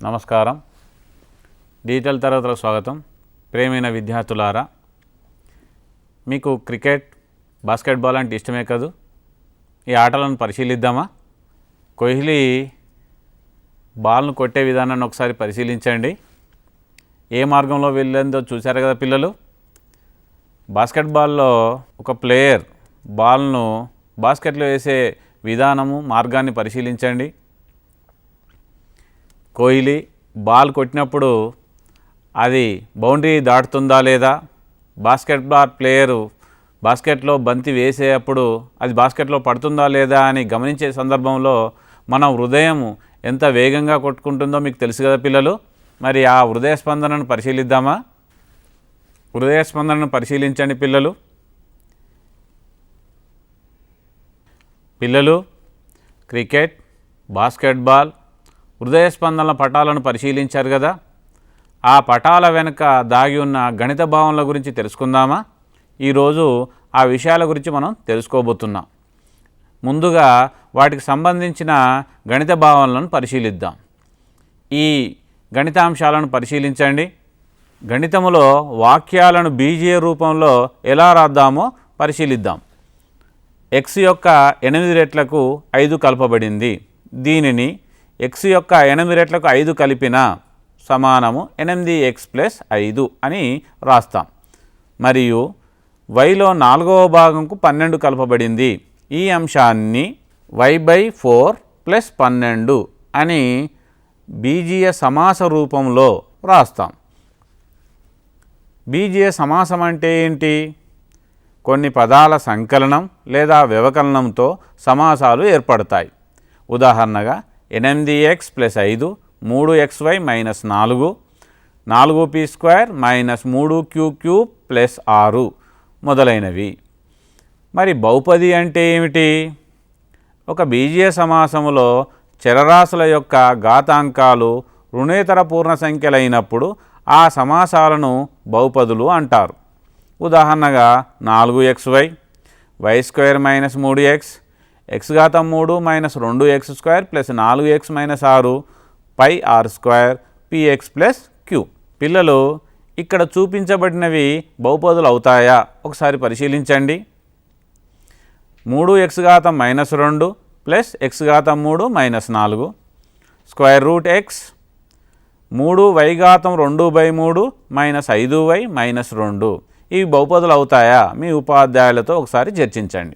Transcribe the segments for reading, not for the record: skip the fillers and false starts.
నమస్కారం. డిజిటల్ తరగతులకు స్వాగతం. ప్రియమైన విద్యార్థులారా, మీకు క్రికెట్, బాస్కెట్బాల్ అంటే ఇష్టమే కదూ. ఈ ఆటలను పరిశీలిద్దామా? కోహ్లీ బాల్ను కొట్టే విధానాన్ని ఒకసారి పరిశీలించండి. ఏ మార్గంలో వెళ్ళిందో చూశారు కదా పిల్లలు. బాస్కెట్బాల్లో ఒక ప్లేయర్ బాల్ను బాస్కెట్లో వేసే విధానము, మార్గాన్ని పరిశీలించండి. కోహ్లీ బాల్ కొట్టినప్పుడు అది బౌండరీ దాటుతుందా లేదా, బాస్కెట్బాల్ ప్లేయరు బాస్కెట్లో బంతి వేసేటప్పుడు అది బాస్కెట్లో పడుతుందా లేదా అని గమనించే సందర్భంలో మన హృదయం ఎంత వేగంగా కొట్టుకుంటుందో మీకు తెలుసు కదా పిల్లలు. మరి ఆ హృదయ స్పందనను పరిశీలిద్దామా? హృదయ స్పందనను పరిశీలించండి పిల్లలు. క్రికెట్, బాస్కెట్బాల్ హృదయ స్పందనల పటాలను పరిశీలించారు కదా. ఆ పటాల వెనుక దాగి ఉన్న గణిత భావనల గురించి తెలుసుకుందామా? ఈరోజు ఆ విషయాల గురించి మనం తెలుసుకోబోతున్నాం. ముందుగా వాటికి సంబంధించిన గణిత భావనలను పరిశీలిద్దాం. ఈ గణితాంశాలను పరిశీలించండి. గణితములో వాక్యాలను బీజీయ రూపంలో ఎలా రాద్దామో పరిశీలిద్దాం. x యొక్క 8 రెట్లకు 5 కలపబడింది. దీనిని x యొక్క 8 రెట్లకు 5 కలిపిన సమానము 8x + 5 అని రాస్తాం. మరియు yలో 4వ భాగంకు 12 కలపబడింది. ఈ అంశాన్ని y/4 + 12 అని బీజీయ సమాస రూపంలో రాస్తాం. బీజీయ సమాసం అంటే ఏంటి? కొన్ని పదాల సంకలనం లేదా వ్యవకలనంతో సమాసాలు ఏర్పడతాయి. ఉదాహరణగా 8x + 5 3xy - 4 4p² - 3q³ + 6 మొదలైనవి. మరి బహుపది అంటే ఏమిటి? ఒక బీజీయ సమాసములో చరరాశుల యొక్క ఘాతాంకాలు రుణేతర పూర్ణ సంఖ్యలైనప్పుడు ఆ సమాసాలను బహుపదులు అంటారు. ఉదాహరణగా 4xy, y² - 3x, x3 - 2x² + 4x - 6 πr² px + q. పిల్లలు, ఇక్కడ చూపించబడినవి బహుపదులు అవుతాయా? ఒకసారి పరిశీలించండి. 3x3 - 2 + x3 - 4 √x 3y2/3 - 5y - 2. ఇవి బహుపదులు అవుతాయా? మీ ఉపాధ్యాయులతో ఒకసారి చర్చించండి.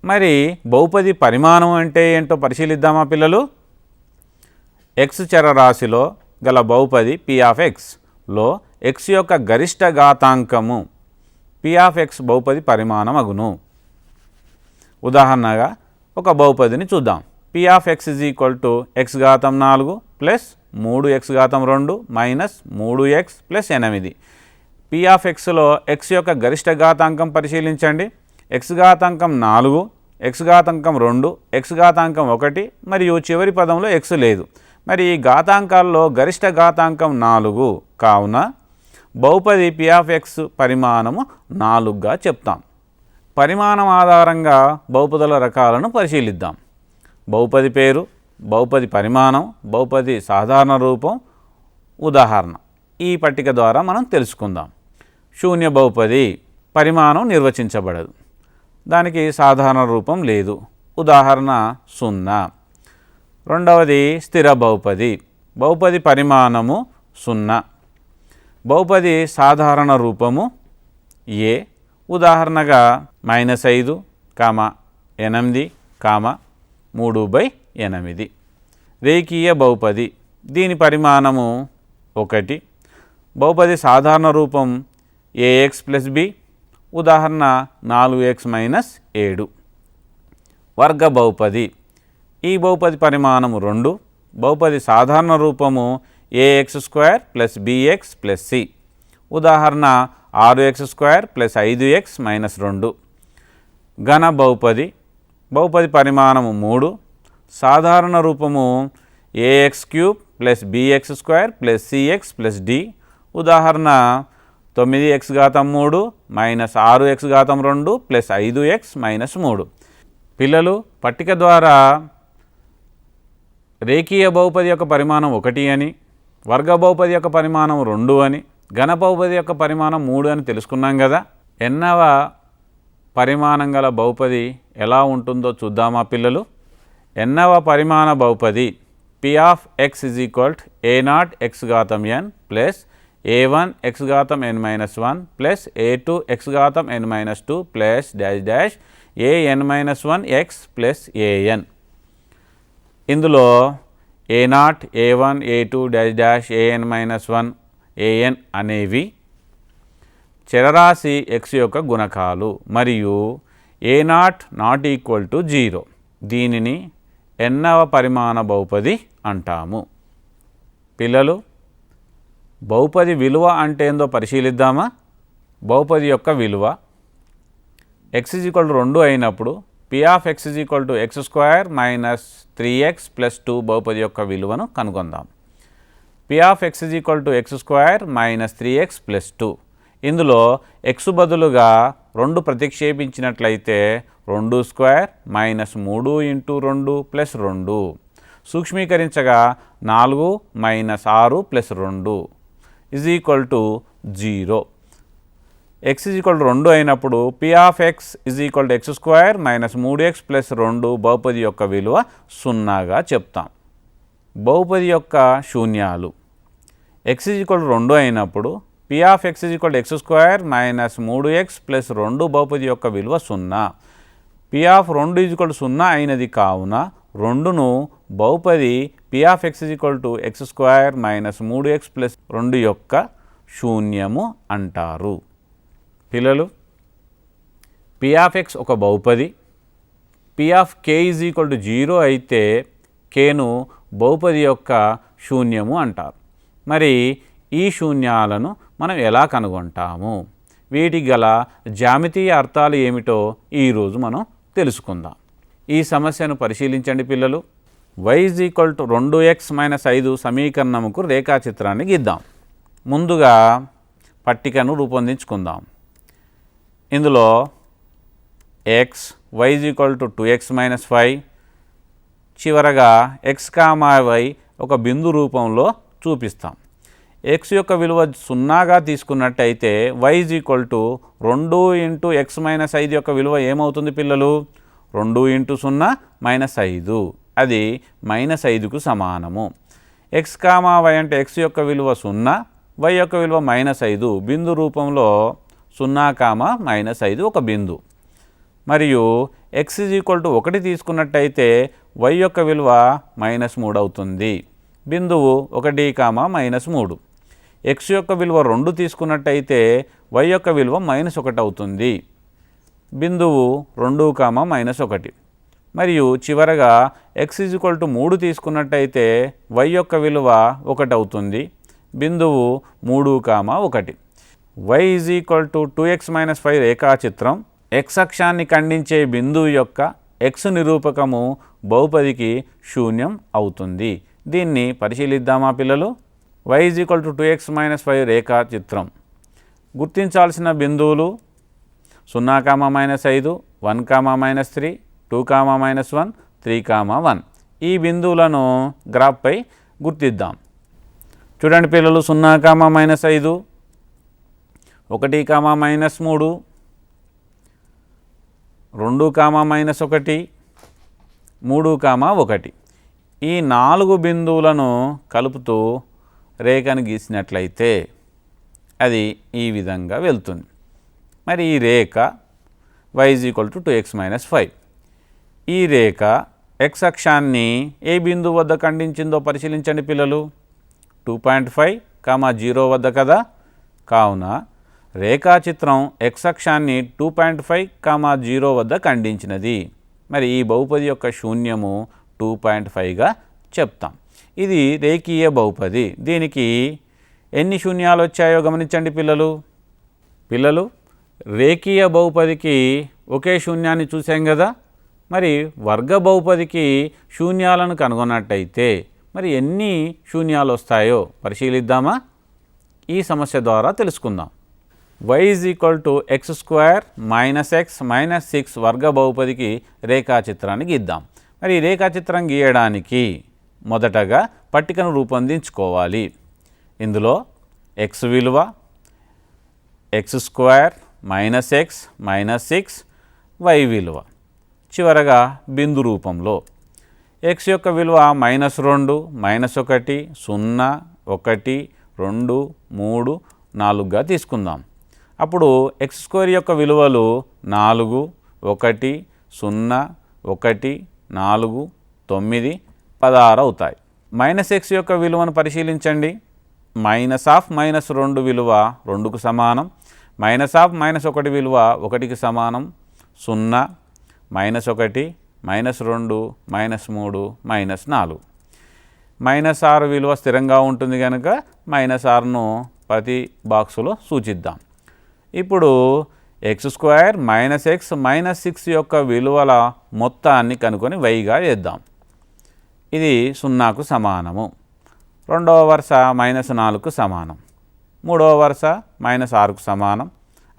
మరి బహుపది పరిమాణం అంటే ఏంటో పరిశీలిద్దామా పిల్లలు? x చరరాశిలో గల బహుపది p(x)లో x యొక్క గరిష్ట ఘాతాంకము p(x) బహుపది పరిమాణం అగును. ఉదాహరణగా ఒక బహుపదిని చూద్దాం. p(x) = x4 + 3x2 - 3x + 8. p(x)లో x యొక్క గరిష్ట ఘాతాంకం పరిశీలించండి. x⁴ 4, x⁴2, x⁴1 మరియు చివరి పదంలో x లేదు. మరి ఈ ఘాతాంకాల్లో గరిష్ట ఘాతాంకం 4 కావున బహుపది p(x) పరిమాణము 4గా చెప్తాం. పరిమాణం ఆధారంగా బహుపదుల రకాలను పరిశీలిద్దాం. బహుపది పేరు, బహుపది పరిమాణం, బహుపది సాధారణ రూపం, ఉదాహరణ ఈ పట్టిక ద్వారా మనం తెలుసుకుందాం. శూన్య బహుపది పరిమాణం నిర్వచించబడదు, దానికి సాధారణ రూపం లేదు, ఉదాహరణ 0. రెండవది స్థిర బహుపది, బహుపది పరిమాణము 0, బహుపది సాధారణ రూపము a, ఉదాహరణగా -5, 8, 3/8. రేఖీయ బహుపది, దీని పరిమాణము 1, బహుపది సాధారణ రూపం ax + b, ఉదాహరణ 4x - 7. వర్గ బహుపది, ఈ బహుపది పరిమాణము 2, బహుపది సాధారణ రూపము ax² + bx + c, ఉదాహరణ 6x² + 5x - 2. ఘన బహుపది, బహుపది పరిమాణము 3, సాధారణ రూపము ax³ + bx² + cx + d, ఉదాహరణ 9x3 - 6x2 + 5x - 3. పిల్లలు, పట్టిక ద్వారా రేఖీయ బహుపది యొక్క పరిమాణం 1 అని, వర్గ బహుపది యొక్క పరిమాణం 2 అని, ఘన బహుపది యొక్క పరిమాణం 3 అని తెలుసుకున్నాం కదా. ఎన్నవ పరిమాణం గల బహుపది ఎలా ఉంటుందో చూద్దామా పిల్లలు. ఎన్నవ పరిమాణ బహుపది p of x is equal to a0 x ఘాతం n plus a1 x ఘాతం n minus 1 plus a2 x ఘాతం n minus 2 plus dash dash an minus 1 x plus an. ఇందులో a0 a1 a2 dash dash an minus 1 an అనేవి చరరాశి x యొక్క గుణకాలు మరియు a0 not equal to 0. దీనిని ఎన్నవ పరిమాణ బహుపది అంటాము. పిల్లలు, బహుపది విలువ అంటే ఏందో పరిశీలిద్దామా. బహుపది యొక్క విలువ x = 2 అయినప్పుడు p of x = x² minus 3x plus 2 బహుపది యొక్క విలువను కనుగొందాం. p of x = x² minus 3x plus 2. ఇందులో x బదులుగా 2 ప్రతిక్షేపించినట్లయితే 2² minus 3 into 2 plus 2, సూక్ష్మీకరించగా 4 minus 6 plus 2 is equal to 0. x = 2 అయినప్పుడు p of x = x² minus 3x plus 2 బహుపది యొక్క విలువ 0గా చెప్తాం. బహుపది యొక్క శూన్యాలు x = 2 అయినప్పుడు p of x = x² minus 3x plus 2 బహుపది యొక్క విలువ 0. p of 2 = 0 అయినది కావున 2ను బహుపది p of x = x² minus 3x plus 2 యొక్క శూన్యము అంటారు. పిల్లలు, p of x ఒక బహుపది, p of k = 0 అయితే kను బహుపది యొక్క శూన్యము అంటారు. మరి ఈ శూన్యాలను మనం ఎలా కనుగొంటాము, వీటికి గల జ్యామితీయ అర్థాలు ఏమిటో ఈరోజు మనం తెలుసుకుందాం. ఈ సమస్యను పరిశీలించండి పిల్లలు. y = 2x - 5 సమీకరణముకు రేఖాచిత్రాన్ని గీద్దాం. ముందుగా పట్టికను రూపొందించుకుందాం. ఇందులో y = 2x - 5, చివరగా x, y ఒక బిందు రూపంలో చూపిస్తాం. x యొక్క విలువ 0గా తీసుకున్నట్టయితే y = 2 ఇంటూ x - 5 యొక్క విలువ ఏమవుతుంది పిల్లలు? 2 ఇంటూ 0 -5, అది -5కు సమానము. x, y అంటే x యొక్క విలువ 0, y యొక్క విలువ -5, బిందు రూపంలో 0, -5 ఒక బిందు. మరియు x = 1 తీసుకున్నట్టయితే y యొక్క విలువ -3 అవుతుంది, బిందువు 1, -3. x యొక్క విలువ 2 తీసుకున్నట్టయితే y యొక్క విలువ -1 అవుతుంది, బిందువు 2, -1. మరియు చివరగా x = 3 తీసుకున్నట్టయితే y యొక్క విలువ 1 అవుతుంది, బిందువు 3, 1. y = 2x - 5 రేఖాచిత్రం x అక్షాన్ని ఖండించే బిందువు యొక్క x నిరూపకము బహుపదికి శూన్యం అవుతుంది. దీన్ని పరిశీలిద్దామా పిల్లలు. y = 2x - 5 రేఖాచిత్రం. గుర్తించాల్సిన బిందువులు 0, -5, 1, -3, 2, -1, 3, 1. ఈ బిందువులను గ్రాఫ్పై గుర్తిద్దాం. చూడండి పిల్లలు, 0, -5, 1, -3, 2, -1, 3, 1. ఈ 4 బిందువులను కలుపుతూ రేఖను గీసినట్లయితే అది ఈ విధంగా వెళ్తుంది. మరి ఈ రేఖ y = 2x - 5. ఈ రేఖ x అక్షాన్ని ఏ బిందువు వద్ద ఖండించిందో పరిశీలించండి పిల్లలు. 2.5, 0 వద్ద కదా. కావున రేఖాచిత్రం x అక్షాన్ని 2.5, 0 వద్ద ఖండించినది. మరి ఈ బహుపది యొక్క శూన్యము 2.5గా చెప్తాం. ఇది రేఖీయ బహుపది. దీనికి ఎన్ని శూన్యాలు వచ్చాయో గమనించండి పిల్లలు. రేఖీయ బహుపదికి ఒకే శూన్యాన్ని చూసాం కదా. మరి వర్గ బహుపదికి శూన్యాలను కనుగొన్నట్టయితే మరి ఎన్ని శూన్యాలు వస్తాయో పరిశీలిద్దామా. ఈ సమస్య ద్వారా తెలుసుకుందాం. y = x² - x - 6 వర్గ బహుపదికి రేఖాచిత్రాన్ని గీద్దాం. మరి ఈ రేఖాచిత్రం గీయడానికి మొదటగా పట్టికను రూపొందించుకోవాలి. ఇందులో ఎక్స్ విలువ X square minus X minus 6 Y విలువ చివరగా బిందు రూపంలో ఎక్స్ యొక్క విలువ -2 -1 0 1 2 3 4గా తీసుకుందాం. అప్పుడు ఎక్స్ స్క్వేర్ యొక్క విలువలు 4 1 0 1 4 9 16 అవుతాయి. -x యొక్క విలువను పరిశీలించండి. -2 విలువ 2కు సమానం, -1 విలువ 1కి సమానం, 0 -1 -2 -3 -4 -6 విలువ స్థిరంగా ఉంటుంది కనుక -6ను ప్రతి బాక్సులో సూచిద్దాం. ఇప్పుడు ఎక్స్ స్క్వేర్ -x -6 యొక్క విలువల మొత్తాన్ని కనుక్కొని వైగా వేద్దాం. ఇది 0కు సమానము. రెండవ వరుస -4కు సమానం, మూడవ వరుస -6కు సమానం.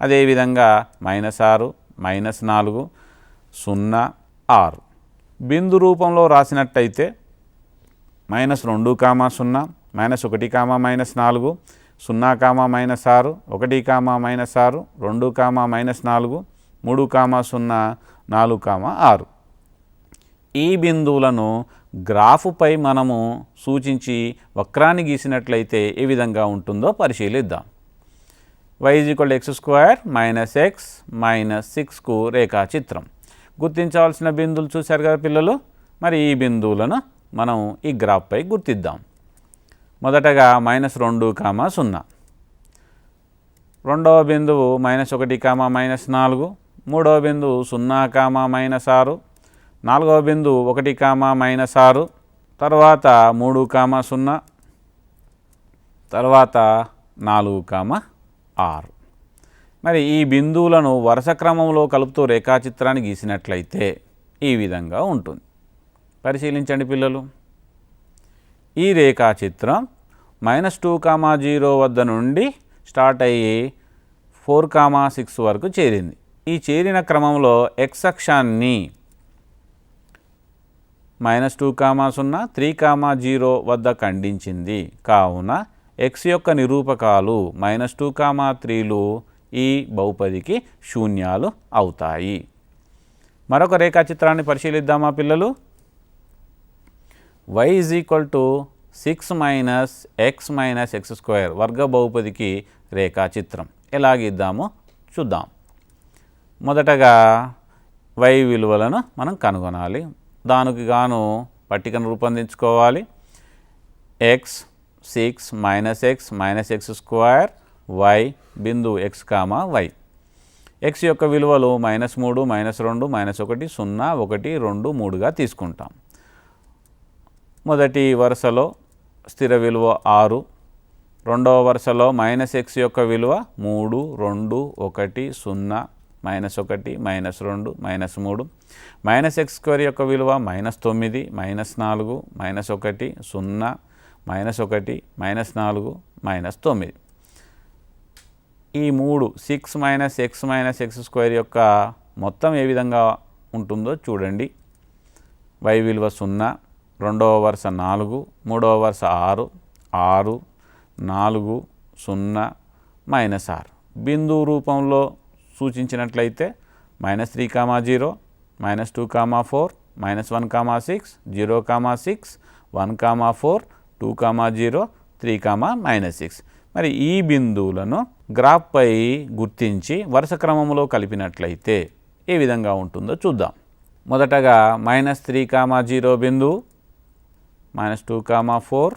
అదేవిధంగా -6 -4 0 6 బిందు రూపంలో రాసినట్టయితే -2, 0 -1, -4 0, -6 1, -6 1, -6 2, -4 3, 0 4, 6 ఈ బిందువులను గ్రాఫుపై మనము సూచించి వక్రాన్ని గీసినట్లయితే ఏ విధంగా ఉంటుందో పరిశీలిద్దాం. y = x² - x - 6కు రేఖాచిత్రం. గుర్తించవలసిన బిందువులు చూశారు కదా పిల్లలు. మరి ఈ బిందువులను మనం ఈ గ్రాఫ్పై గుర్తిద్దాం. మొదటగా -2, 0, రెండవ బిందువు -1, -4, మూడవ బిందువు 0, -6, నాలుగవ బిందువు 1, -6, తర్వాత 3, 0, తర్వాత 4, 6. మరి ఈ బిందువులను వరుస క్రమంలో కలుపుతూ రేఖాచిత్రాన్ని గీసినట్లయితే ఈ విధంగా ఉంటుంది. పరిశీలించండి పిల్లలు. ఈ రేఖాచిత్రం -2, 0 వద్ద నుండి స్టార్ట్ అయ్యి 4, 6 వరకు చేరింది. ఈ చేరిన క్రమంలో x అక్షాన్ని -2, 0, 3, 0 వద్ద ఖండించింది. కావున x యొక్క నిరూపకాలు -2, 3లు ఈ బహుపదికి శూన్యాలు అవుతాయి. మరొక రేఖాచిత్రాన్ని పరిశీలిద్దామా పిల్లలు. y = 6 - x - x² వర్గ బహుపదికి రేఖాచిత్రం ఎలా గీద్దామో చూద్దాం. మొదటగా y విలువలను మనం కనుగొనాలి. దానికి గాను పట్టికను రూపొందించుకోవాలి. x 6 - x - x² y బిందువు x, y. x యొక్క విలువలు -3 -2 -1 0 1 2 3గా తీసుకుంటాం. మొదటి వరుసలో స్థిర విలువ 6, రెండవ వరుసలో -x యొక్క విలువ 3 2 1 0 -1 -2 -3, -x² యొక్క విలువ -9 -4 -1 0 -1 -4 -9. ఈ 3 6 - x - x² యొక్క మొత్తం ఏ విధంగా ఉంటుందో చూడండి. y విలువ 0, రెండవ వరుస 4, మూడవ వరుస 6 6 4 0 -6. బిందువు రూపంలో సూచించినట్లయితే -3, 0 -2, 4 -1, 6 0, 6 1, 4 2, 0 3, -6. మరి ఈ బిందువులను గ్రాఫ్పై గుర్తించి వరుస క్రమంలో కలిపినట్లయితే ఏ విధంగా ఉంటుందో చూద్దాం. మొదటగా -3, 0 బిందువు, -2, 4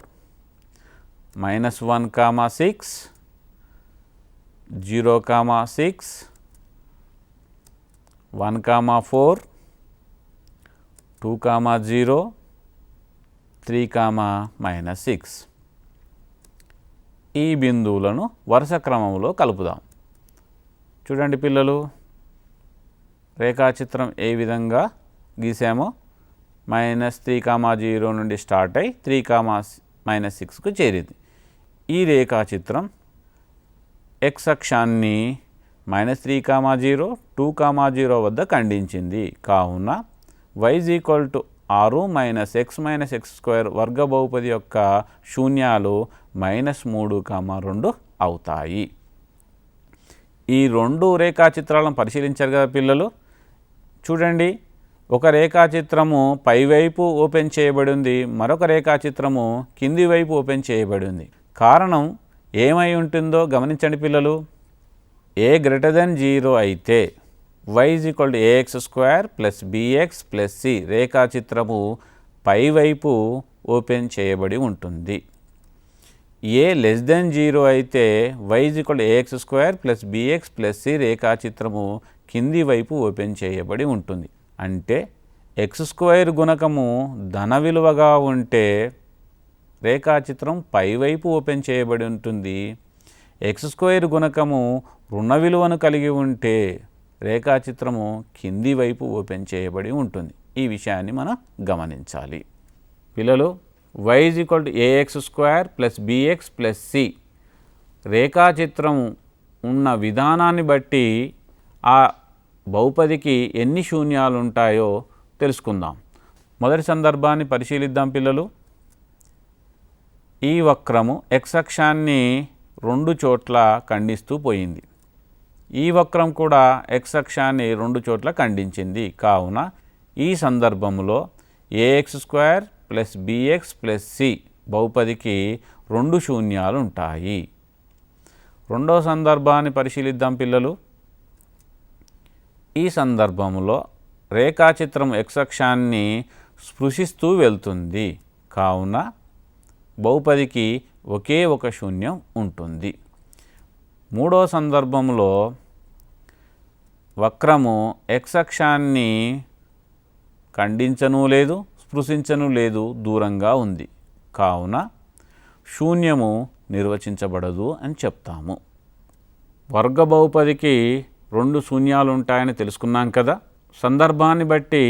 -1, 6 0, 6 1, 4 2, 0 3, -6. ఈ బిందువులను వరుస క్రమంలో కలుపుదాం. చూడండి పిల్లలు, రేఖాచిత్రం ఏ విధంగా గీసామో -3, 0 నుండి స్టార్ట్ అయి 3, -6కు చేరింది. ఈ రేఖాచిత్రం x అక్షాన్ని -3, 0 2, 0 వద్ద ఖండించింది. కావున y = 6 మైనస్ ఎక్స్ స్క్వేర్ వర్గ బహుపది యొక్క శూన్యాలు -3, 2 అవుతాయి. ఈ రెండు రేఖాచిత్రాలను పరిశీలించారు కదా పిల్లలు. చూడండి, ఒక రేఖాచిత్రము పైవైపు ఓపెన్ చేయబడి ఉంది, మరొక రేఖాచిత్రము కింది వైపు ఓపెన్ చేయబడి ఉంది. కారణం ఏమై ఉంటుందో గమనించండి పిల్లలు. a > 0 అయితే y = ax² + bx + c రేఖాచిత్రము పైవైపు open చేయబడి ఉంటుంది. a < 0 అయితే y = ax² + bx + c రేఖాచిత్రము కింది వైపు ఓపెన్ చేయబడి ఉంటుంది. అంటే x² గుణకము ధన విలువగా ఉంటే రేఖాచిత్రం పైవైపు ఓపెన్ చేయబడి ఉంటుంది. x² గుణకము రుణ విలువను కలిగి ఉంటే రేఖాచిత్రము కింది వైపు ఓపెన్ చేయబడి ఉంటుంది. ఈ విషయాన్ని మనం గమనించాలి. పిల్లలు, y = ax² + bx + c రేఖాచిత్రం ఉన్న విధానాన్ని బట్టి ఆ బహుపదికి ఎన్ని శూన్యాలు ఉంటాయో తెలుసుకుందాం. మొదటి సందర్భాన్ని పరిశీలిద్దాం పిల్లలు. ఈ వక్రము x అక్షాన్ని 2 చోట్ల ఖండిస్తూ పోయింది. ఈ వక్రం కూడా x అక్షాన్ని 2 చోట్ల ఖండించింది. కావున ఈ సందర్భంలో ax² + bx + c బహుపదికి 2 శూన్యాలు ఉంటాయి. రెండో సందర్భాన్ని పరిశీలిద్దాం పిల్లలు. ఈ సందర్భంలో రేఖాచిత్రం x అక్షాన్ని స్పృశిస్తూ వెళ్తుంది. కావున బహుపదికి ఒకే ఒక శూన్యం ఉంటుంది. మూడో సందర్భంలో వక్రము x అక్షాన్ని ఖండించను లేదు, స్పృశించను లేదు, దూరంగా ఉంది. కావున శూన్యము నిర్వచించబడదు అని చెప్తాము. వర్గ బహుపదికి 2 శూన్యాలు ఉంటాయని తెలుసుకున్నాం కదా. సందర్భాన్ని బట్టి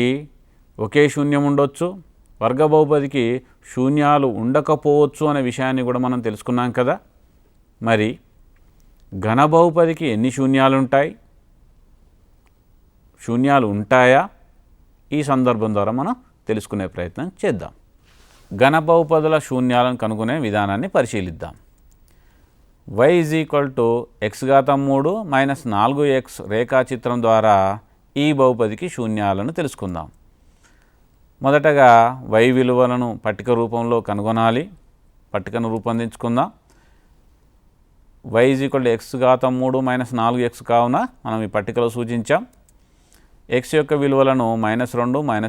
ఒకే శూన్యం ఉండొచ్చు, వర్గ బహుపదికి శూన్యాలు ఉండకపోవచ్చు అనే విషయాన్ని కూడా మనం తెలుసుకున్నాం కదా. మరి ఘన బహుపదికి ఎన్ని శూన్యాలు ఉంటాయి? శూన్యాలు ఉంటాయా? ఈ సందర్భం ద్వారా మనం తెలుసుకునే ప్రయత్నం చేద్దాం. ఘన బహుపదుల శూన్యాలను కనుగొనే విధానాన్ని పరిశీలిద్దాం. y = x³ - 4x రేఖాచిత్రం ద్వారా ఈ బహుపదికి శూన్యాలను తెలుసుకుందాం. మొదటగా y విలువలను పట్టిక రూపంలో కనుగొనాలి. పట్టికను రూపొందించుకుందాం. y = x³ - 4x కావున మనం ఈ పట్టికలో సూచించాం. x యొక్క విలువలను -2, -1,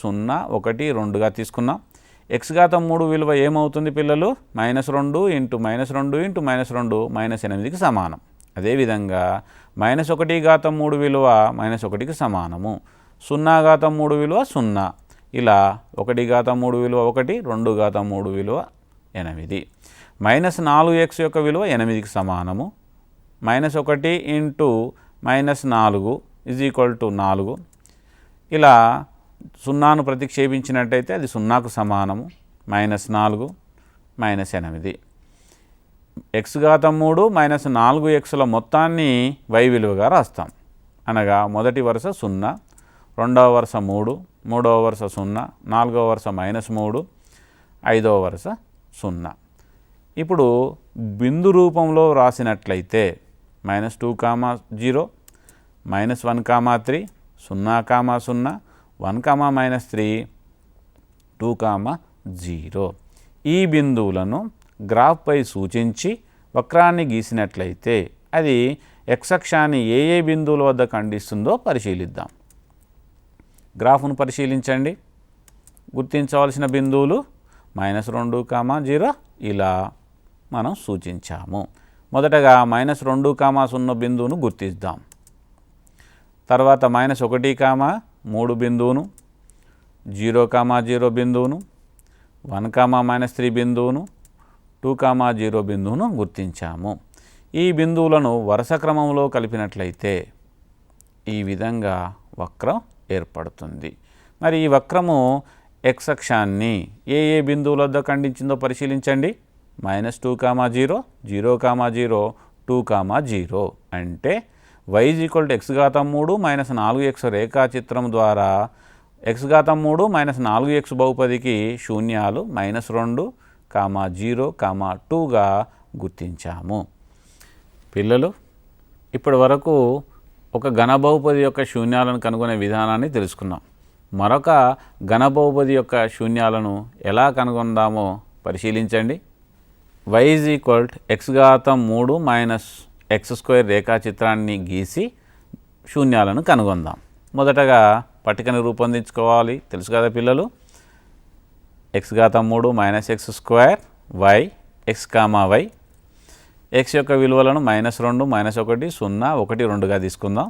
0, 1, 2గా తీసుకున్నాం. x³ విలువ ఏమవుతుంది పిల్లలు? -2 × -2 × -2 -8కి సమానం. అదేవిధంగా -1³ విలువ -1కి సమానము. 0³ విలువ 0. ఇలా 1³ విలువ 1, 2³ విలువ 8. -4x యొక్క విలువ 8కి సమానము. -1 × -4 = 4. ఇలా 0ను ప్రతిక్షేపించినట్టయితే అది 0కు సమానము. -4 -8. x³ - 4xల మొత్తాన్ని y విలువగా రాస్తాం. అనగా మొదటి వరుస 0, రెండవ వరుస 3, మూడవ వరుస 0, నాలుగవ వరుస -3, ఐదవ వరుస 0. ఇప్పుడు బిందు రూపంలో రాసినట్లయితే -2, 0, -1, 3, 0, 0, 1, -3, 2, 0. ఈ బిందువులను గ్రాఫ్పై సూచించి వక్రాన్ని గీసినట్లయితే అది x అక్షాన్ని ఏ బిందువుల వద్ద ఖండిస్తుందో పరిశీలిద్దాం. గ్రాఫ్ను పరిశీలించండి. గుర్తించవలసిన బిందువులు -2, 0 ఇలా మనం సూచించాము. మొదటగా -2, 0 బిందువును గుర్తిద్దాం. తర్వాత -1, 3 బిందువును, 0, 0 బిందువును, 1, -3 బిందువును, 2, 0 బిందువును గుర్తించాము. ఈ బిందువులను వరుస క్రమంలో కలిపినట్లయితే ఈ విధంగా వక్రం ఏర్పడుతుంది. మరి ఈ వక్రము x అక్షాన్ని ఏ బిందువుల వద్ద ఖండించిందో పరిశీలించండి. -2, 0, 0, 0, 2, 0 అంటే y = x³ - 4x రేఖాచిత్రం ద్వారా x³ మైనస్ 4x బహుపదికి శూన్యాలు -2, 0, 2గా గుర్తించాము. పిల్లలు, ఇప్పటి వరకు ఒక ఘన బహుపది యొక్క శూన్యాలను కనుగొనే విధానాన్ని తెలుసుకున్నాం. మరొక ఘన బహుపది యొక్క శూన్యాలను ఎలా కనుగొందామో పరిశీలించండి. y = x³ మైనస్ x² రేఖాచిత్రాన్ని గీసి శూన్యాలను కనుగొందాం. మొదటగా పట్టికను రూపొందించుకోవాలి. తెలుసు కదా పిల్లలు, x³ minus x² y x, y. x యొక్క విలువలను -2, -1, 0, 1, 2గా తీసుకుందాం.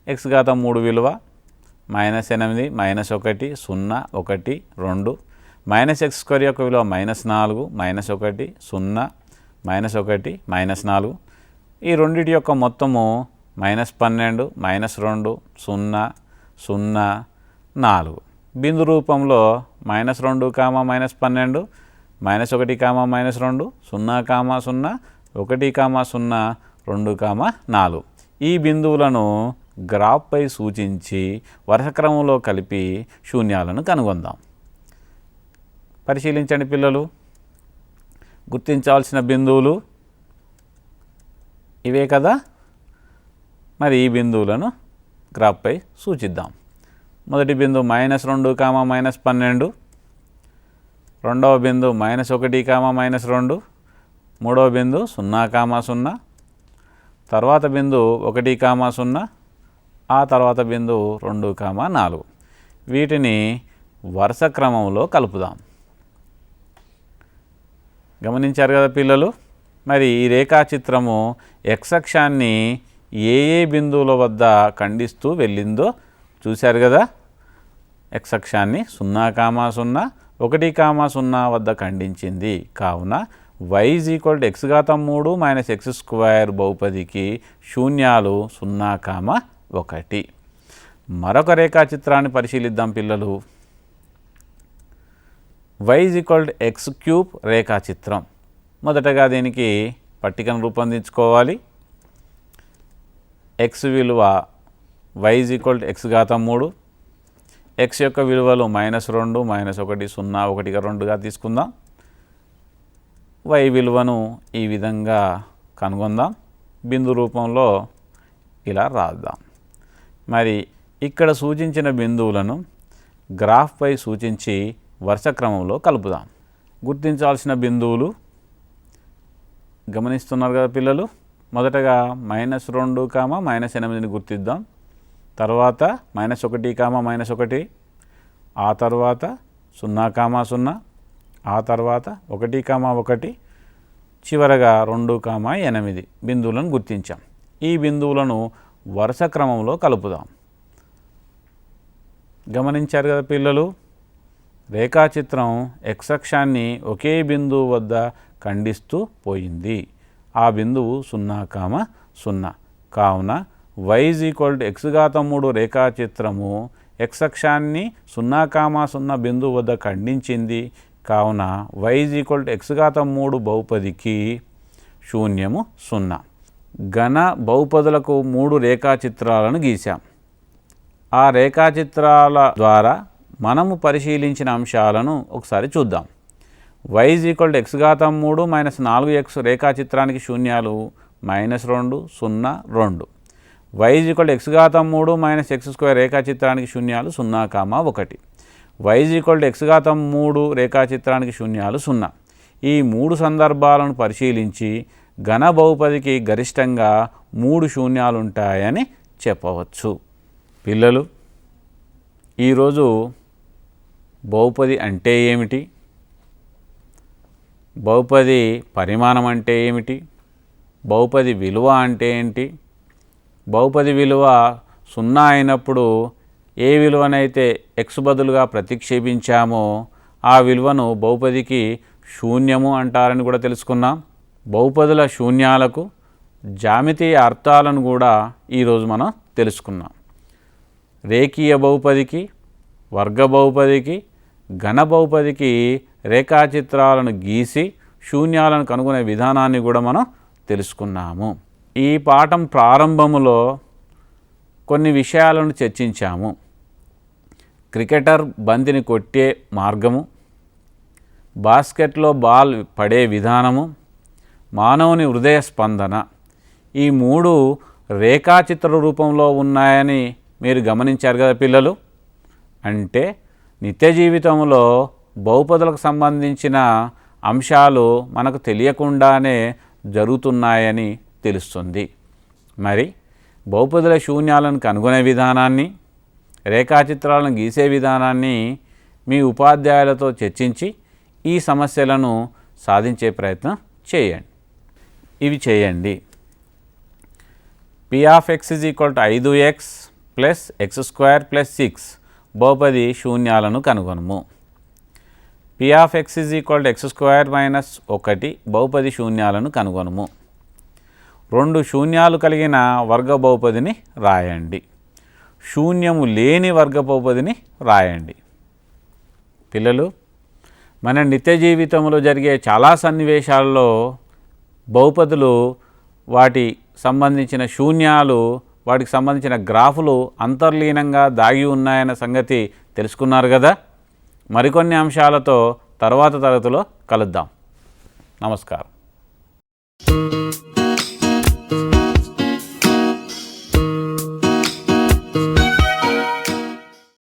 x³ విలువ -8, -1, 0, 1, 2. -x² యొక్క విలువ -4, -1, 0, -1, -4. ఈ రెండిటి యొక్క మొత్తము -12, -2, 0, 0, 4. బిందు రూపంలో -2, -12, -1, -2, 0, 0, 1, 0, 2, 4. ఈ బిందువులను గ్రాఫ్పై సూచించి వరుస క్రమంలో కలిపి శూన్యాలను కనుగొందాం. పరిశీలించండి పిల్లలు. గుర్తించాల్సిన బిందువులు ఇవే కదా. మరి ఈ బిందువులను గ్రాఫ్పై సూచిద్దాం. మొదటి బిందువు -2, -12. రెండవ బిందువు -1, -2. మూడవ బిందువు 0, 0. తర్వాత బిందువు 1, 0. ఆ తర్వాత బిందువు 2, 4. వీటిని వరుస క్రమంలో కలుపుదాం. గమనించారు కదా పిల్లలు. మరి ఈ రేఖాచిత్రము x అక్షాన్ని ఏ బిందువుల వద్ద ఖండిస్తూ వెళ్ళిందో చూశారు కదా. x అక్షాన్ని 0, 0, 1, 0 వద్ద ఖండించింది. కావున y = x³ మైనస్ x² బహుపదికి శూన్యాలు 0, 1. మరొక రేఖాచిత్రాన్ని పరిశీలిద్దాం పిల్లలు. y = x³ రేఖాచిత్రం. మొదటగా దీనికి పట్టికను రూపొందించుకోవాలి. x విలువ y = x³. x యొక్క విలువలు -2, -1, 0, 1, 2గా తీసుకుందాం. y విలువను ఈ విధంగా కనుగొందాం. బిందు రూపంలో ఇలా రాద్దాం. మరి ఇక్కడ సూచించిన బిందువులను గ్రాఫ్పై సూచించి వరుస క్రమంలో కలుపుదాం. గుర్తించాల్సిన బిందువులు గమనిస్తున్నారు కదా పిల్లలు. మొదటగా -2, -8ని గుర్తిద్దాం. తర్వాత -1, -1. ఆ తర్వాత 0, 0. ఆ తర్వాత 1, 1. చివరగా 2, 8 బిందువులను గుర్తించాం. ఈ బిందువులను వరుస క్రమంలో కలుపుదాం. గమనించారు కదా పిల్లలు. రేఖాచిత్రం x అక్షాన్ని ఒకే బిందువు వద్ద ఖండిస్తూ పోయింది. ఆ బిందువు 0, 0. కావున y = x³ రేఖాచిత్రము x అక్షాన్ని 0, 0 బిందువు వద్ద ఖండించింది. కావున y = x³ బహుపదికి శూన్యము 0. ఘన బహుపదులకు 3 రేఖాచిత్రాలను గీశాం. ఆ రేఖాచిత్రాల ద్వారా మనము పరిశీలించిన అంశాలను ఒకసారి చూద్దాం. y = x³ minus 4x రేఖాచిత్రానికి శూన్యాలు -2, 0, 2. y = x³ minus x² రేఖాచిత్రానికి శూన్యాలు 0, 1. y = x³ రేఖాచిత్రానికి శూన్యాలు 0. ఈ 3 సందర్భాలను పరిశీలించి ఘన బహుపదికి గరిష్టంగా 3 శూన్యాలు ఉంటాయని చెప్పవచ్చు. పిల్లలు, ఈరోజు బహుపది అంటే ఏమిటి, బహుపది పరిమాణం అంటే ఏమిటి, బహుపది విలువ అంటే ఏంటి, బహుపది విలువ 0 అయినప్పుడు ఏ విలువనైతే x బదులుగా ప్రతిక్షేపించామో ఆ విలువను బహుపదికి శూన్యము అంటారని కూడా తెలుసుకున్నాం. బహుపదుల శూన్యాలకు జ్యామితీయ అర్థాలను కూడా ఈరోజు మనం తెలుసుకున్నాం. రేఖీయ బహుపదికి, వర్గ బహుపదికి, ఘన బహుపదికి రేఖాచిత్రాలను గీసి శూన్యాలను కనుగొనే విధానాన్ని కూడా మనం తెలుసుకున్నాము. ఈ పాఠం ప్రారంభములో కొన్ని విషయాలను చర్చించాము. క్రికెటర్ బంతిని కొట్టే మార్గము, బాస్కెట్లో బాల్ పడే విధానము, మానవుని హృదయ స్పందన, ఈ 3 రేఖాచిత్ర రూపంలో ఉన్నాయని మీరు గమనించారు కదా పిల్లలు. అంటే నిత్య జీవితంలో బహుపదులకు సంబంధించిన అంశాలు మనకు తెలియకుండానే జరుగుతున్నాయని తెలుస్తుంది. మరి బహుపదుల శూన్యాలను కనుగొనే విధానాన్ని, రేఖాచిత్రాలను గీసే విధానాన్ని మీ ఉపాధ్యాయులతో చర్చించి ఈ సమస్యలను సాధించే ప్రయత్నం చేయండి. ఇవి చేయండి. p(x) = 5x + x² + 6 బహుపది శూన్యాలను కనుగొనుము. p(x) = x² - 1 బహుపది శూన్యాలను కనుగొనుము. 2 శూన్యాలు కలిగిన వర్గ బహుపదిని రాయండి. శూన్యము లేని వర్గ బహుపదిని రాయండి. పిల్లలు, మన నిత్య జీవితంలో జరిగే చాలా సన్నివేశాల్లో బహుపదులు, వాటి సంబంధించిన శూన్యాలు, వాటికి సంబంధించిన గ్రాఫులు అంతర్లీనంగా దాగి ఉన్నాయన్న సంగతి తెలుసుకున్నారు కదా. మరికొన్ని అంశాలతో తర్వాత తరగతిలో కలుద్దాం. నమస్కారం.